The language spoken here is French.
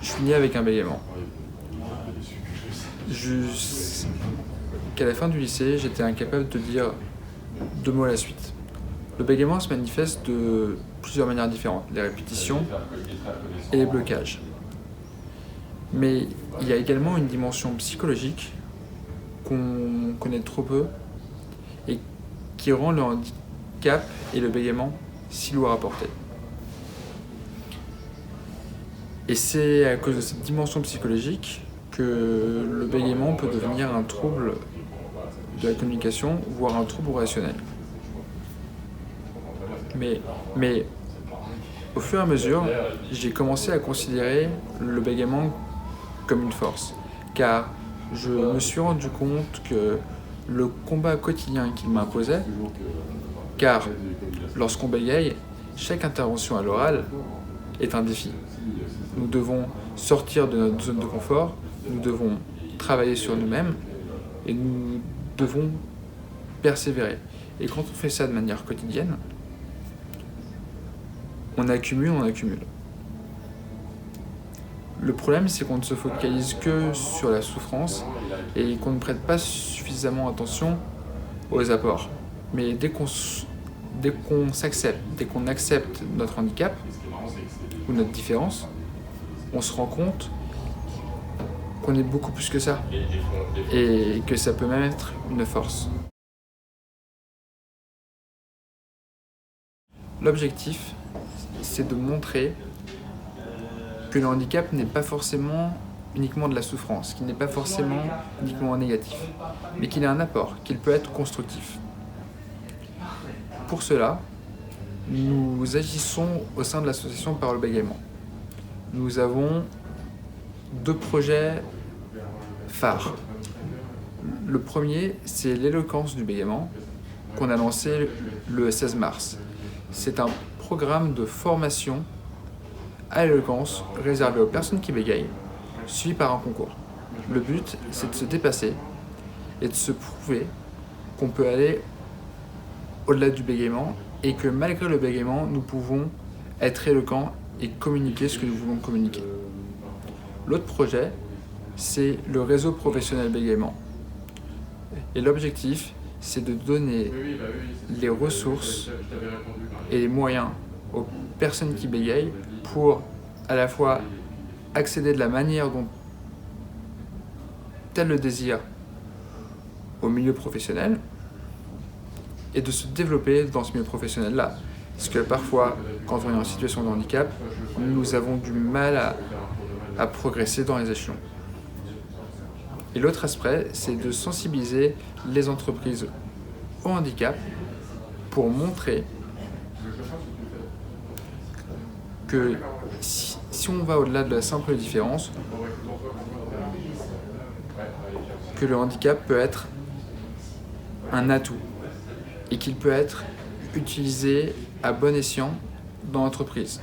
Je suis né avec un bégaiement. Jusqu'à la fin du lycée, j'étais incapable de dire 2 mots à la suite. Le bégaiement se manifeste de plusieurs manières différentes, les répétitions et les blocages. Mais il y a également une dimension psychologique qu'on connaît trop peu et qui rend le handicap et le bégaiement si lourds à porter. Et c'est à cause de cette dimension psychologique que le bégaiement peut devenir un trouble de la communication, voire un trouble relationnel. Mais au fur et à mesure, j'ai commencé à considérer le bégaiement comme une force, car je me suis rendu compte que le combat quotidien qu'il m'imposait, car lorsqu'on bégaye, chaque intervention à l'oral est un défi. Nous devons sortir de notre zone de confort, nous devons travailler sur nous-mêmes et nous devons persévérer. Et quand on fait ça de manière quotidienne, on accumule. Le problème, c'est qu'on ne se focalise que sur la souffrance et qu'on ne prête pas suffisamment attention aux apports. Mais dès qu'on accepte notre handicap ou notre différence, on se rend compte qu'on est beaucoup plus que ça et que ça peut même être une force. L'objectif, c'est de montrer que le handicap n'est pas forcément uniquement de la souffrance, qu'il n'est pas forcément uniquement négatif, mais qu'il a un apport, qu'il peut être constructif. Pour cela, nous agissons au sein de l'association Parole Bégaiement. Nous avons 2 projets phares. Le premier, c'est l'éloquence du bégaiement qu'on a lancé le 16 mars. C'est un programme de formation à l'éloquence réservé aux personnes qui bégayent, suivi par un concours. Le but, c'est de se dépasser et de se prouver qu'on peut aller au-delà du bégaiement et que malgré le bégaiement, nous pouvons être éloquents et communiquer ce que nous voulons communiquer. L'autre projet, c'est le réseau professionnel bégaiement. Et l'objectif, c'est de donner les ressources et les moyens aux personnes qui bégayent pour à la fois accéder de la manière dont elles le désirent au milieu professionnel et de se développer dans ce milieu professionnel-là. Parce que parfois, quand on est en situation de handicap, nous avons du mal à progresser dans les échelons. Et l'autre aspect, c'est de sensibiliser les entreprises au handicap pour montrer que si on va au-delà de la simple différence, que le handicap peut être un atout et qu'il peut être utilisé à bon escient dans l'entreprise.